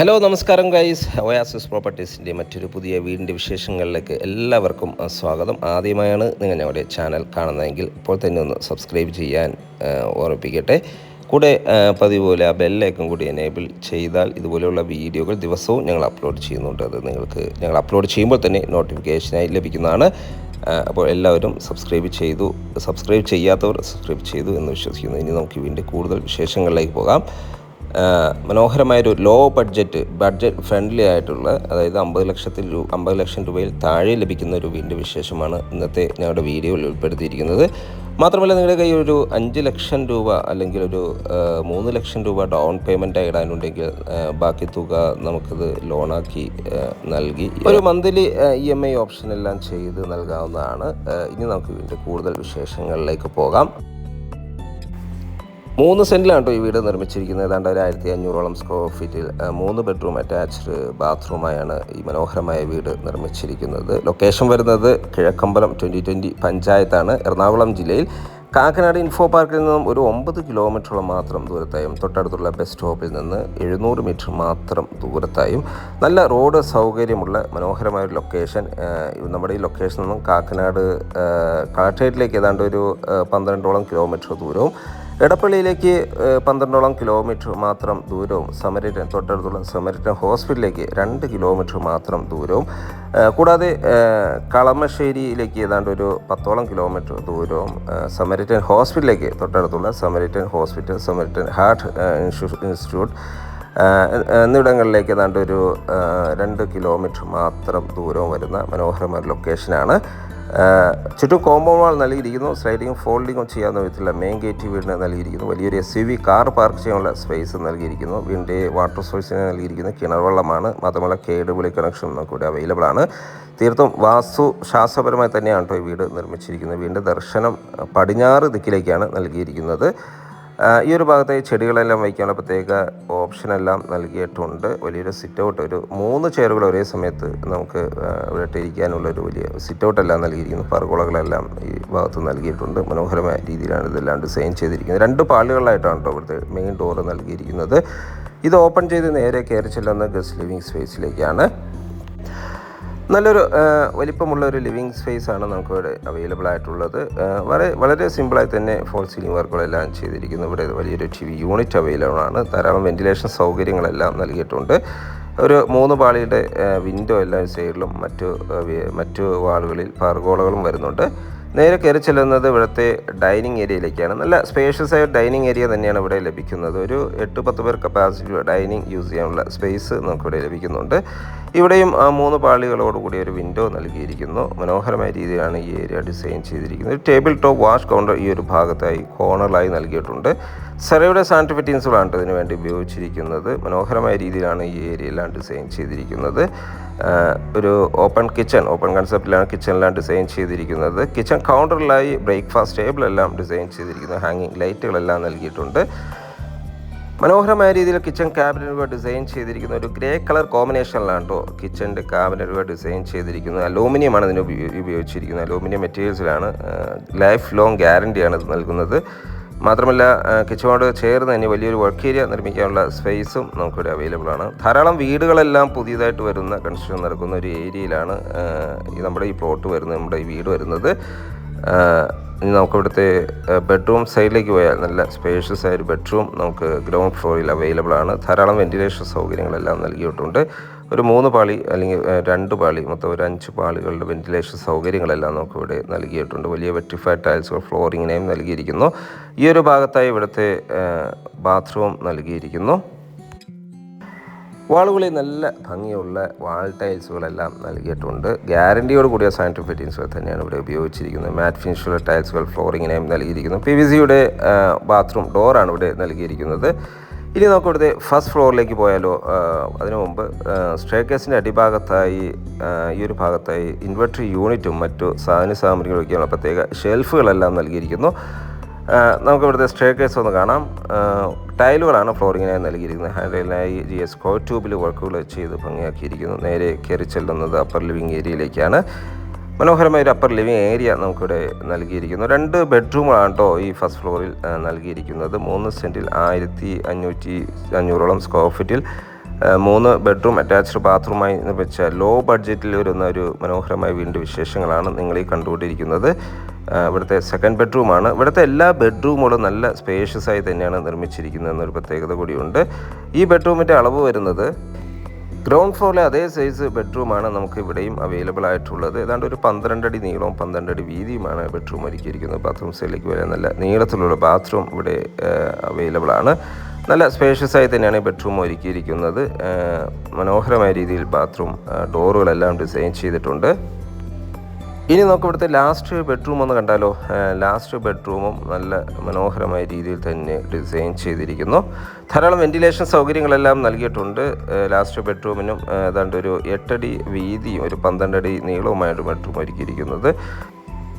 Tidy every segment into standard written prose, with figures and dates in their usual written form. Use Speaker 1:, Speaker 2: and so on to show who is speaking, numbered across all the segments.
Speaker 1: Hello നമസ്കാരം guys, oasis പ്രോപ്പർട്ടീസിൻ്റെ മറ്റൊരു പുതിയ വീടിൻ്റെ വിശേഷങ്ങളിലേക്ക് എല്ലാവർക്കും സ്വാഗതം. ആദ്യമായാണ് നിങ്ങൾ ഞങ്ങളുടെ ചാനൽ കാണുന്നതെങ്കിൽ ഇപ്പോൾ തന്നെ ഒന്ന് സബ്സ്ക്രൈബ് ചെയ്യാൻ ഓർമ്മിപ്പിക്കട്ടെ. കൂടെ പതിവ് പോലെ ആ ബെല്ലൈക്കൺ കൂടി എനേബിൾ ചെയ്താൽ ഇതുപോലെയുള്ള വീഡിയോകൾ ദിവസവും ഞങ്ങൾ അപ്ലോഡ് ചെയ്യുന്നുണ്ട്. അത് നിങ്ങൾക്ക് ഞങ്ങൾ അപ്ലോഡ് ചെയ്യുമ്പോൾ തന്നെ നോട്ടിഫിക്കേഷനായി ലഭിക്കുന്നതാണ്. അപ്പോൾ എല്ലാവരും സബ്സ്ക്രൈബ് ചെയ്യാത്തവർ സബ്സ്ക്രൈബ് ചെയ്തു എന്ന് വിശ്വസിക്കുന്നു. ഇനി നമുക്ക് വീണ്ടും കൂടുതൽ വിശേഷങ്ങളിലേക്ക് പോകാം. മനോഹരമായൊരു ലോ ബഡ്ജറ്റ് ഫ്രണ്ട്ലി ആയിട്ടുള്ള, അതായത് 50 ലക്ഷം രൂപയിൽ താഴെ ലഭിക്കുന്ന ഒരു വീടിൻ്റെ വിശേഷമാണ് ഇന്നത്തെ ഞങ്ങളുടെ വീഡിയോയിൽ ഉൾപ്പെടുത്തിയിരിക്കുന്നത്. മാത്രമല്ല, നിങ്ങളുടെ കയ്യിൽ ഒരു 5 ലക്ഷം രൂപ അല്ലെങ്കിൽ ഒരു 3 ലക്ഷം രൂപ ഡൗൺ പേയ്മെൻറ്റ് ഇടാനുണ്ടെങ്കിൽ ബാക്കി തുക നമുക്കത് ലോണാക്കി നൽകി ഒരു മന്ത്ലി EMI ഓപ്ഷൻ എല്ലാം ചെയ്ത് നൽകാവുന്നതാണ്. ഇനി നമുക്ക് വീണ്ടും കൂടുതൽ വിശേഷങ്ങളിലേക്ക് പോകാം. 3 സെൻറ്റിലാണ് ഈ വീട് നിർമ്മിച്ചിരിക്കുന്നത്. ഏതാണ്ട് 1500 സ്ക്വയർ ഫീറ്റിൽ 3 ബെഡ്റൂം അറ്റാച്ച്ഡ് ബാത്റൂമായാണ് ഈ മനോഹരമായ വീട് നിർമ്മിച്ചിരിക്കുന്നത്. ലൊക്കേഷൻ വരുന്നത് കിഴക്കമ്പലം 2020 പഞ്ചായത്താണ്, എറണാകുളം ജില്ലയിൽ. കാക്കനാട് ഇൻഫോ പാർക്കിൽ നിന്നും ഒരു 9 കിലോമീറ്ററോളം മാത്രം ദൂരത്തായും തൊട്ടടുത്തുള്ള ബസ് സ്റ്റോപ്പിൽ നിന്ന് 700 മീറ്റർ മാത്രം ദൂരത്തായും നല്ല റോഡ് സൗകര്യമുള്ള മനോഹരമായൊരു ലൊക്കേഷൻ. നമ്മുടെ ഈ ലൊക്കേഷനിൽ നിന്നും കാക്കനാട് കളക്ട്രേറ്റിലേക്ക് ഏതാണ്ട് ഒരു 12ഓളം കിലോമീറ്റർ ദൂരവും, എടപ്പള്ളിയിലേക്ക് 12ഓളം കിലോമീറ്റർ മാത്രം ദൂരവും, തൊട്ടടുത്തുള്ള സമരിറ്റൻ ഹോസ്പിറ്റലിലേക്ക് 2 കിലോമീറ്റർ മാത്രം ദൂരവും, കൂടാതെ കളമശ്ശേരിയിലേക്ക് ഏതാണ്ട് ഒരു 10ഓളം കിലോമീറ്റർ ദൂരവും, സമരിറ്റൻ ഹോസ്പിറ്റലിലേക്ക് തൊട്ടടുത്തുള്ള Samaritan hospital, Samaritan heart institute എന്നിവിടങ്ങളിലേക്ക് ഏതാണ്ട് ഒരു 2 കിലോമീറ്റർ മാത്രം ദൂരവും വരുന്ന മനോഹരമായ ലൊക്കേഷനാണ്. ചുറ്റും കോമ്പൗണ്ട് വാൾ നൽകിയിരിക്കുന്നു. സ്ലൈഡിങ്ങും ഫോൾഡിങ്ങും ചെയ്യാവുന്ന വിധത്തിലുള്ള മെയിൻ ഗേറ്റ് വീടിന് നൽകിയിരിക്കുന്നു. വലിയൊരു SUV കാർ പാർക്ക് ചെയ്യാനുള്ള സ്പേസ് നൽകിയിരിക്കുന്നു. വീടിൻ്റെ വാട്ടർ സോഴ്സിന് നൽകിയിരിക്കുന്നത് കിണർ വെള്ളമാണ്. മാത്രമല്ല കേബിൾ കണക്ഷൻ നമുക്കിവിടെ അവൈലബിൾ ആണ്. തീർത്തും ശാസ്ത്രപരമായി തന്നെയാണ് ഈ വീട് നിർമ്മിച്ചിരിക്കുന്നത്. വീടിൻ്റെ ദർശനം പടിഞ്ഞാറ് ദിക്കിലേക്കാണ് നൽകിയിരിക്കുന്നത്. ഈ ഒരു ഭാഗത്തായി ചെടികളെല്ലാം വയ്ക്കാനുള്ള പ്രത്യേക ഓപ്ഷനെല്ലാം നൽകിയിട്ടുണ്ട്. വലിയൊരു സിറ്റൗട്ട്, ഒരു 3 ചെയറുകൾ ഒരേ സമയത്ത് നമുക്ക് ഇവിടെ ഇരിക്കാനുള്ളൊരു വലിയ സിറ്റൗട്ടെല്ലാം നൽകിയിരിക്കുന്നു. പർഗോളകളെല്ലാം ഈ ഭാഗത്ത് നൽകിയിട്ടുണ്ട്. മനോഹരമായ രീതിയിലാണ് ഇതെല്ലാം ഡിസൈൻ ചെയ്തിരിക്കുന്നത്. 2 പാളികളിലായിട്ടാണ് കേട്ടോ ഇവിടുത്തെ മെയിൻ ഡോറ് നൽകിയിരിക്കുന്നത്. ഇത് ഓപ്പൺ ചെയ്ത് നേരെ കയറി ചെല്ലുന്ന ഗസ്റ്റ് ലിവിങ് സ്പേസിലേക്കാണ്. നല്ലൊരു വലിപ്പമുള്ള ഒരു ലിവിങ് സ്പേസാണ് നമുക്കിവിടെ അവൈലബിൾ ആയിട്ടുള്ളത്. വളരെ സിമ്പിളായി തന്നെ ഫോൾ സീലിംഗ് വർക്കുകളെല്ലാം ചെയ്തിരിക്കുന്നു. ഇവിടെ വലിയൊരു TV യൂണിറ്റ് അവൈലബിൾ ആണ്. ധാരാളം വെന്റിലേഷൻ സൗകര്യങ്ങളെല്ലാം നൽകിയിട്ടുണ്ട്. ഒരു 3 പാളിയുടെ വിൻഡോ എല്ലാ സൈഡിലും മറ്റു വാളുകളിൽ പർഗോളകളും വരുന്നുണ്ട്. നേരെ കയറി ചെല്ലുന്നത് ഇവിടുത്തെ ഡൈനിങ് ഏരിയയിലേക്കാണ്. നല്ല സ്പേഷ്യസ് ആയ ഡൈനിങ് ഏരിയ തന്നെയാണ് ഇവിടെ ലഭിക്കുന്നത്. ഒരു 8-10 പേർ കപ്പാസിറ്റി ഡൈനിങ് യൂസ് ചെയ്യാനുള്ള സ്പേസ് നമുക്കിവിടെ ലഭിക്കുന്നുണ്ട്. ഇവിടെയും 3 പാളികളോടുകൂടി ഒരു വിൻഡോ നൽകിയിരിക്കുന്നു. മനോഹരമായ രീതിയിലാണ് ഈ ഏരിയ ഡിസൈൻ ചെയ്തിരിക്കുന്നത്. ഒരു ടേബിൾ ടോപ്പ് വാഷ് കൗണ്ടർ ഈ ഒരു ഭാഗത്തായി കോർണറിലായി നൽകിയിട്ടുണ്ട്. സെറയുടെ സാനിറ്ററി ഫിറ്റിംഗ്സുകളാണ് ഇതിനു വേണ്ടി ഉപയോഗിച്ചിരിക്കുന്നത്. മനോഹരമായ രീതിയിലാണ് ഈ ഏരിയയെല്ലാം ഡിസൈൻ ചെയ്തിരിക്കുന്നത്. ഒരു ഓപ്പൺ കൺസെപ്റ്റിലാണ് കിച്ചണെല്ലാം ഡിസൈൻ ചെയ്തിരിക്കുന്നത്. കിച്ചൺ കൗണ്ടറിലായി ബ്രേക്ക്ഫാസ്റ്റ് ടേബിളെല്ലാം ഡിസൈൻ ചെയ്തിരിക്കുന്നത്. ഹാങ്ങിങ് ലൈറ്റുകളെല്ലാം നൽകിയിട്ടുണ്ട്. മനോഹരമായ രീതിയിൽ കിച്ചൺ ക്യാബിനറ്റുകൾ ഡിസൈൻ ചെയ്തിരിക്കുന്ന ഒരു ഗ്രേ കളർ കോമ്പിനേഷനിലാണ് കേട്ടോ കിച്ചൻ്റെ ക്യാബിനറ്റുകൾ ഡിസൈൻ ചെയ്തിരിക്കുന്നത്. അലൂമിനിയമാണ് ഇതിന് ഉപയോഗിച്ചിരിക്കുന്നത്. അലൂമിനിയം മെറ്റീരിയൽസിലാണ്. ലൈഫ് ലോങ് ഗ്യാരണ്ടിയാണ് ഇത് നൽകുന്നത്. മാത്രമല്ല, കിച്ചണോട് ചേർന്ന് തന്നെ വലിയൊരു വർക്ക് ഏരിയ നിർമ്മിക്കാനുള്ള സ്പേസും നമുക്കിവിടെ അവൈലബിൾ ആണ്. ധാരാളം വീടുകളെല്ലാം പുതിയതായിട്ട് വരുന്ന കൺസ്ട്രക്ഷൻ നടക്കുന്ന ഒരു ഏരിയയിലാണ് നമ്മുടെ ഈ പ്ലോട്ട് വരുന്നത്, നമ്മുടെ ഈ വീട് വരുന്നത്. ഇനി നമുക്കിവിടുത്തെ ബെഡ്റൂം സൈഡിലേക്ക് പോയാൽ നല്ല സ്പേഷ്യസ് ആയൊരു ബെഡ്റൂം നമുക്ക് ഗ്രൗണ്ട് ഫ്ലോറിൽ അവൈലബിൾ ആണ്. ധാരാളം വെന്റിലേഷൻ സൗകര്യങ്ങളെല്ലാം നൽകിയിട്ടുണ്ട്. ഒരു 3 പാളി അല്ലെങ്കിൽ 2 പാളി, മൊത്തം ഒരു 5 പാളികളുടെ വെന്റിലേഷൻ സൗകര്യങ്ങളെല്ലാം നമുക്കിവിടെ നൽകിയിട്ടുണ്ട്. വലിയ വെറ്റിഫൈഡ് ടൈൽസുകൾ ഫ്ലോറിങ്ങിനെയും നൽകിയിരിക്കുന്നു. ഈ ഒരു ഭാഗത്തായി ഇവിടുത്തെ ബാത്റൂം നൽകിയിരിക്കുന്നു. വാളുകളിൽ നല്ല ഭംഗിയുള്ള വാൾ ടൈൽസുകളെല്ലാം നൽകിയിട്ടുണ്ട്. ഗ്യാരണ്ടിയോട് കൂടിയ സാനിറ്ററി ഫിറ്റിംഗ്സുകൾ തന്നെയാണ് ഇവിടെ ഉപയോഗിച്ചിരിക്കുന്നത്. മാറ്റ് ഫിനിഷുള്ള ടൈൽസുകൾ ഫ്ലോറിങ്ങിനെയും നൽകിയിരിക്കുന്നു. PVCയുടെ ബാത്റൂം ഡോറാണ് ഇവിടെ നൽകിയിരിക്കുന്നത്. ഇനി നമുക്ക് ഇവിടുത്തെ ഫസ്റ്റ് ഫ്ലോറിലേക്ക് പോയാലോ. അതിനു മുമ്പ് സ്റ്റെയർകേസിൻ്റെ അടിഭാഗത്തായി ഈ ഒരു ഭാഗത്തായി ഇൻവെർട്ടർ യൂണിറ്റും മറ്റു സാമഗ്രികൾ വയ്ക്കാനുള്ള പ്രത്യേക ഷെൽഫുകളെല്ലാം നൽകിയിരിക്കുന്നു. നമുക്കിവിടുത്തെ സ്റ്റെയർകേസ് ഒന്ന് കാണാം. ടൈലുകളാണ് ഫ്ലോറിങ്ങിനായി നൽകിയിരിക്കുന്നത്. ഹാൻഡിലിനായി GS സ്ക്വയർ ട്യൂബിൽ വർക്കുകൾ ചെയ്ത് ഭംഗിയാക്കിയിരിക്കുന്നു. നേരെ കയറി ചെല്ലുന്നത് അപ്പർ ലിവിങ് ഏരിയയിലേക്കാണ്. മനോഹരമായ ഒരു അപ്പർ ലിവിങ് ഏരിയ നമുക്കിവിടെ നൽകിയിരിക്കുന്നു. 2 ബെഡ്റൂമാണ് കേട്ടോ ഈ ഫസ്റ്റ് ഫ്ലോറിൽ നൽകിയിരിക്കുന്നത്. 3 സെൻറ്റിൽ 1500 സ്ക്വയർ ഫീറ്റിൽ 3 ബെഡ്റൂം അറ്റാച്ച്ഡ് ബാത്റൂമായി നിർമ്മിച്ച ലോ ബഡ്ജറ്റിൽ വരുന്ന ഒരു മനോഹരമായ വീടിൻ്റെ വിശേഷങ്ങളാണ് നിങ്ങൾ ഈ കണ്ടുകൊണ്ടിരിക്കുന്നത്. ഇവിടുത്തെ സെക്കൻഡ് ബെഡ്റൂമാണ്. ഇവിടുത്തെ എല്ലാ ബെഡ്റൂമുകളും നല്ല സ്പേഷ്യസ് ആയി തന്നെയാണ് നിർമ്മിച്ചിരിക്കുന്നത് എന്നൊരു പ്രത്യേകത കൂടിയുണ്ട്. ഈ ബെഡ്റൂമിൻ്റെ അളവ് വരുന്നത് ഗ്രൗണ്ട് ഫ്ലോറിലെ അതേ സൈസ് ബെഡ്റൂമാണ് നമുക്ക് ഇവിടെയും അവൈലബിൾ ആയിട്ടുള്ളത്. ഏതാണ്ട് ഒരു 12 അടി നീളവും 12 അടി വീതിയുമാണ് ബെഡ്റൂം ഒരുക്കിയിരിക്കുന്നത്. ബാത്റൂം സൈഡിലേക്ക് വരെ നല്ല നീളത്തിലുള്ള ബാത്റൂം ഇവിടെ അവൈലബിൾ ആണ്. നല്ല സ്പേഷ്യസ് ആയി തന്നെയാണ് ഈ ബെഡ്റൂം ഒരുക്കിയിരിക്കുന്നത്. മനോഹരമായ രീതിയിൽ ബാത്റൂം ഡോറുകളെല്ലാം ഡിസൈൻ ചെയ്തിട്ടുണ്ട്. ഇനി നമുക്ക് ഇവിടുത്തെ ലാസ്റ്റ് ബെഡ്റൂം ഒന്ന് കണ്ടാലോ. ലാസ്റ്റ് ബെഡ്റൂമും നല്ല മനോഹരമായ രീതിയിൽ തന്നെ ഡിസൈൻ ചെയ്തിരിക്കുന്നു. ധാരാളം വെന്റിലേഷൻ സൗകര്യങ്ങളെല്ലാം നൽകിയിട്ടുണ്ട്. ലാസ്റ്റ് ബെഡ്റൂമിനും ഏതാണ്ട് ഒരു 8 അടി വീതിയും ഒരു 12 അടി നീളവുമായിട്ട് ബെഡ്റൂം ഒരുക്കിയിരിക്കുന്നത്.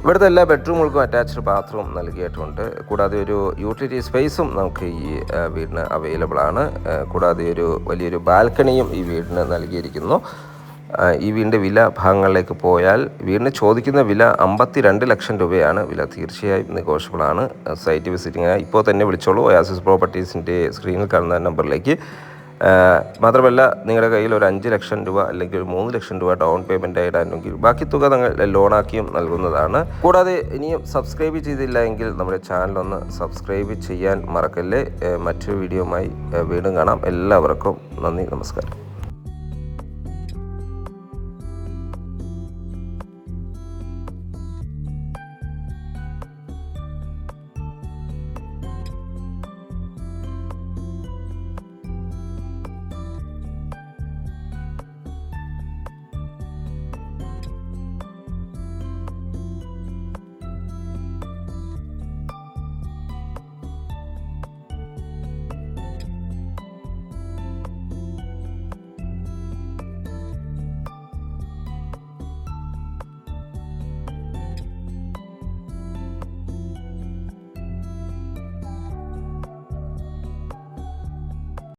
Speaker 1: ഇവിടുത്തെ എല്ലാ ബെഡ്റൂമുകൾക്കും അറ്റാച്ച്ഡ് ബാത്റൂം നൽകിയിട്ടുണ്ട്. കൂടാതെ ഒരു യൂട്ടിലിറ്റി സ്പേസും നമുക്ക് ഈ വീടിന് അവൈലബിൾ ആണ്. കൂടാതെ ഒരു വലിയൊരു ബാൽക്കണിയും ഈ വീടിന് നൽകിയിരിക്കുന്നു. ഈ വീടിൻ്റെ വില ഭാഗങ്ങളിലേക്ക് പോയാൽ വീടിന് ചോദിക്കുന്ന വില 52 ലക്ഷം രൂപയാണ്. വില തീർച്ചയായും നെഗോഷ്യബിൾ ആണ്. സൈറ്റ് വിസിറ്റിംഗ് ഇപ്പോൾ തന്നെ വിളിച്ചോളൂ. ഒയാസിസ് പ്രോപ്പർട്ടീസിൻ്റെ സ്ക്രീനിൽ കാണുന്ന നമ്പറിലേക്ക്. മാത്രമല്ല നിങ്ങളുടെ കയ്യിൽ ഒരു 5 ലക്ഷം രൂപ അല്ലെങ്കിൽ ഒരു 3 ലക്ഷം രൂപ ഡൗൺ പേയ്മെൻ്റ് ആയിട്ടാണെങ്കിൽ ബാക്കി തുക നിങ്ങൾ ലോണാക്കിയും നൽകുന്നതാണ്. കൂടാതെ ഇനിയും സബ്സ്ക്രൈബ് ചെയ്തില്ല എങ്കിൽ നമ്മുടെ ചാനലൊന്ന് സബ്സ്ക്രൈബ് ചെയ്യാൻ മറക്കല്ലേ. മറ്റൊരു വീഡിയോയുമായി വീണ്ടും കാണാം. എല്ലാവർക്കും നന്ദി, നമസ്കാരം.